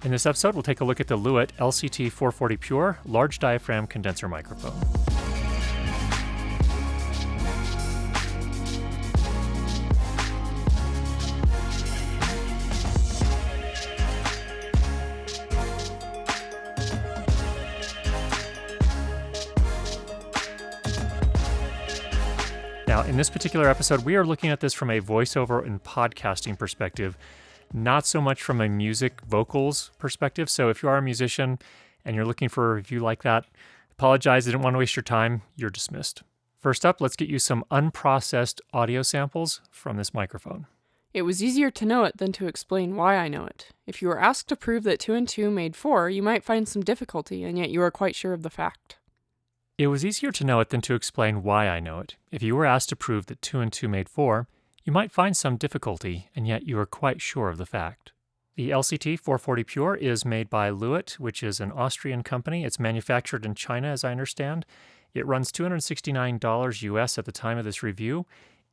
In this episode, we'll take a look at the LEWITT LCT 440 Pure large diaphragm condenser microphone. Now, in this particular episode, we are looking at this from a voiceover and podcasting perspective, not so much from a music vocals perspective. So if you are a musician and you're looking for a review like that, apologize, I didn't want to waste your time. You're dismissed. First up, let's get you some unprocessed audio samples from this microphone. It was easier to know it than to explain why I know it. If you were asked to prove that 2 and 2 made 4, you might find some difficulty, and yet you are quite sure of the fact. It was easier to know it than to explain why I know it. If you were asked to prove that 2 and 2 made 4, you might find some difficulty, and yet you are quite sure of the fact. The LCT 440 Pure is made by LEWITT, which is an Austrian company. It's manufactured in China, as I understand. It runs $269 US at the time of this review,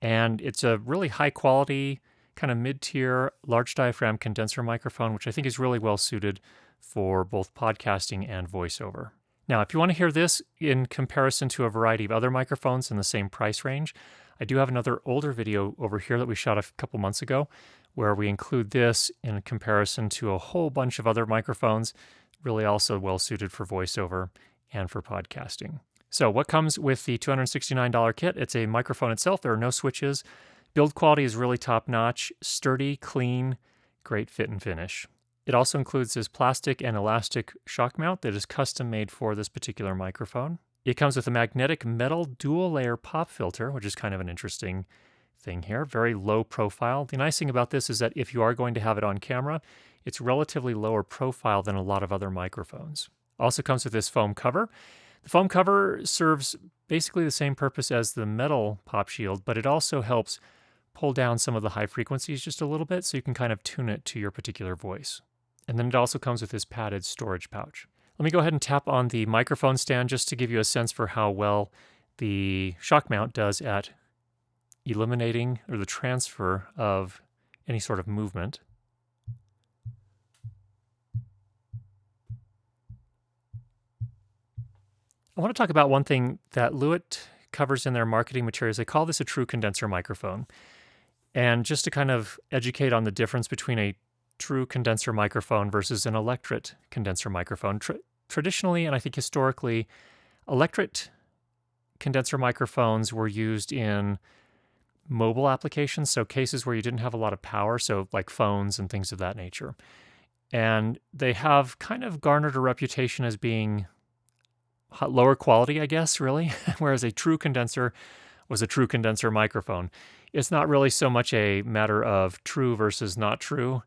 and it's a really high-quality, kind of mid-tier, large diaphragm condenser microphone, which I think is really well suited for both podcasting and voiceover. Now, if you want to hear this in comparison to a variety of other microphones in the same price range, I do have another older video over here that we shot a couple months ago where we include this in comparison to a whole bunch of other microphones, really also well suited for voiceover and for podcasting. So what comes with the $269 kit? It's a microphone itself. There are no switches. Build quality is really top-notch, sturdy, clean, great fit and finish. It also includes this plastic and elastic shock mount that is custom made for this particular microphone. It comes with a magnetic metal dual-layer pop filter, which is kind of an interesting thing here. Very low profile. The nice thing about this is that if you are going to have it on camera, it's relatively lower profile than a lot of other microphones. Also comes with this foam cover. The foam cover serves basically the same purpose as the metal pop shield, but it also helps pull down some of the high frequencies just a little bit so you can kind of tune it to your particular voice. And then it also comes with this padded storage pouch. Let me go ahead and tap on the microphone stand just to give you a sense for how well the shock mount does at eliminating or the transfer of any sort of movement. I want to talk about one thing that LEWITT covers in their marketing materials. They call this a true condenser microphone. And just to kind of educate on the difference between a true condenser microphone versus an LEWITT condenser microphone. Traditionally, and I think historically, LEWITT condenser microphones were used in mobile applications, so cases where you didn't have a lot of power, so like phones and things of that nature. And they have kind of garnered a reputation as being lower quality, I guess, really, whereas a true condenser was a true condenser microphone. It's not really so much a matter of true versus not true.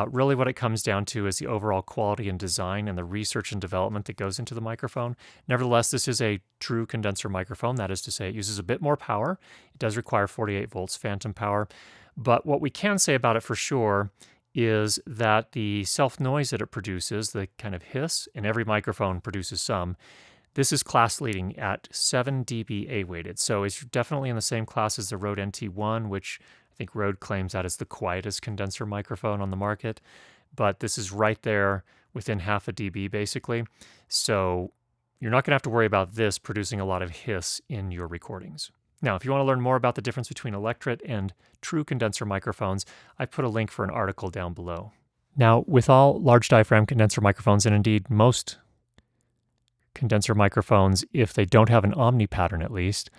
Really what it comes down to is the overall quality and design and the research and development that goes into the microphone. Nevertheless, this is a true condenser microphone. That is to say, it uses a bit more power. It does require 48 volts phantom power. But what we can say about it for sure is that the self-noise that it produces, the kind of hiss, and every microphone produces some, this is class leading at 7 dBA weighted. So it's definitely in the same class as the Rode NT1, which I think Rode claims that is the quietest condenser microphone on the market, but this is right there within half a dB basically. So you're not going to have to worry about this producing a lot of hiss in your recordings. Now, if you want to learn more about the difference between LEWITT and true condenser microphones, I put a link for an article down below. Now, with all large diaphragm condenser microphones, and indeed most condenser microphones, if they don't have an omni pattern at least,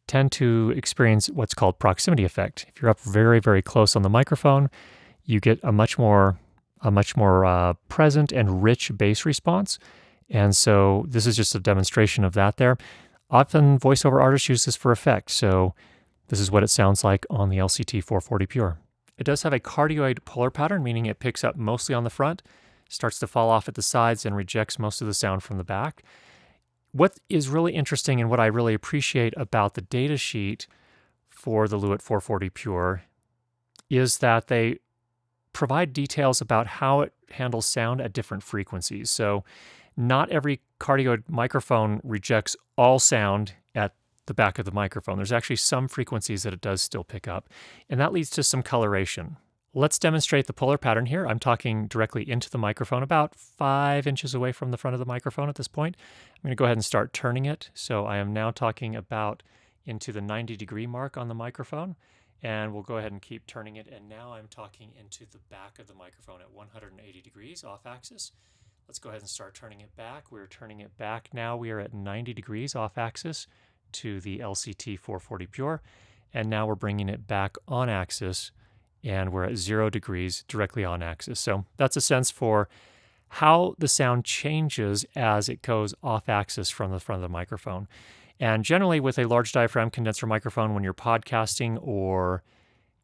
tend to experience what's called proximity effect. If you're up very, very close on the microphone, you get a much more present and rich bass response. And so this is just a demonstration of that there. Often voiceover artists use this for effect. So this is what it sounds like on the LCT 440 Pure. It does have a cardioid polar pattern, meaning it picks up mostly on the front, starts to fall off at the sides, and rejects most of the sound from the back. What is really interesting and what I really appreciate about the data sheet for the LEWITT 440 Pure is that they provide details about how it handles sound at different frequencies. So not every cardioid microphone rejects all sound at the back of the microphone. There's actually some frequencies that it does still pick up, and that leads to some coloration. Let's demonstrate the polar pattern here. I'm talking directly into the microphone, about 5 inches away from the front of the microphone at this point. I'm going to go ahead and start turning it. So I am now talking about into the 90-degree mark on the microphone, and we'll go ahead and keep turning it. And now I'm talking into the back of the microphone at 180 degrees off axis. Let's go ahead and start turning it back. We're turning it back now. We are at 90 degrees off axis to the LCT 440 Pure, and now we're bringing it back on axis, and we're at 0 degrees directly on axis. So that's a sense for how the sound changes as it goes off axis from the front of the microphone. And generally with a large diaphragm condenser microphone, when you're podcasting or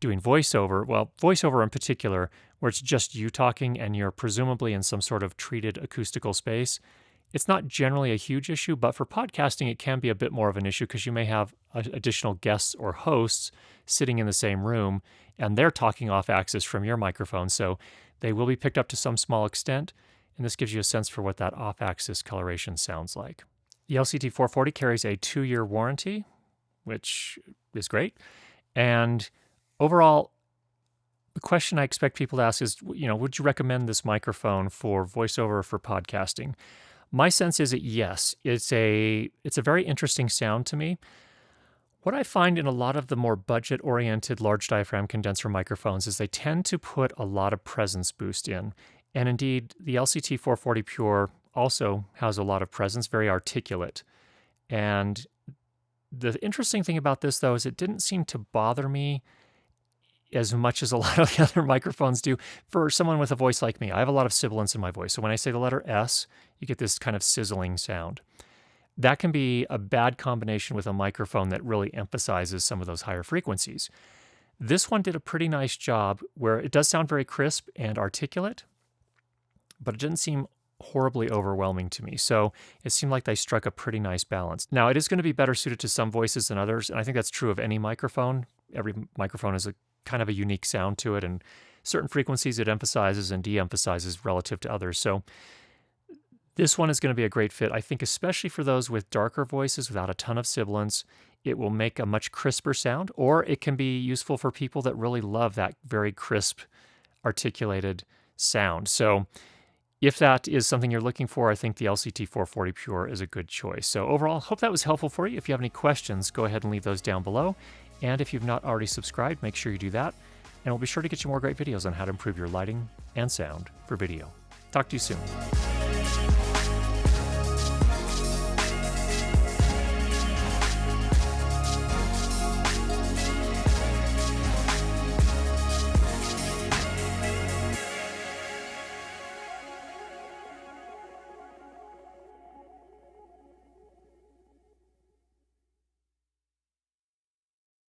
doing voiceover, well, voiceover in particular, where it's just you talking and you're presumably in some sort of treated acoustical space, it's not generally a huge issue, but for podcasting, it can be a bit more of an issue because you may have additional guests or hosts sitting in the same room, and they're talking off axis from your microphone. So they will be picked up to some small extent, and this gives you a sense for what that off axis coloration sounds like. The LCT 440 carries a 2-year warranty, which is great. And overall, the question I expect people to ask is, would you recommend this microphone for voiceover or for podcasting? My sense is that yes, it's a very interesting sound to me. What I find in a lot of the more budget-oriented large diaphragm condenser microphones is they tend to put a lot of presence boost in. And indeed, the LCT 440 Pure also has a lot of presence, very articulate. And the interesting thing about this, though, is it didn't seem to bother me as much as a lot of the other microphones do for someone with a voice like me. I have a lot of sibilance in my voice. So when I say the letter S, you get this kind of sizzling sound. That can be a bad combination with a microphone that really emphasizes some of those higher frequencies. This one did a pretty nice job where it does sound very crisp and articulate, but it didn't seem horribly overwhelming to me. So it seemed like they struck a pretty nice balance. Now, it is going to be better suited to some voices than others, and I think that's true of any microphone. Every microphone has a kind of a unique sound to it, and certain frequencies it emphasizes and de-emphasizes relative to others. So this one is going to be a great fit, I think, especially for those with darker voices without a ton of sibilance. It will make a much crisper sound, or it can be useful for people that really love that very crisp, articulated sound. So if that is something you're looking for, I think the LCT 440 Pure is a good choice. So overall, hope that was helpful for you. If you have any questions, go ahead and leave those down below. And if you've not already subscribed, make sure you do that. And we'll be sure to get you more great videos on how to improve your lighting and sound for video. Talk to you soon.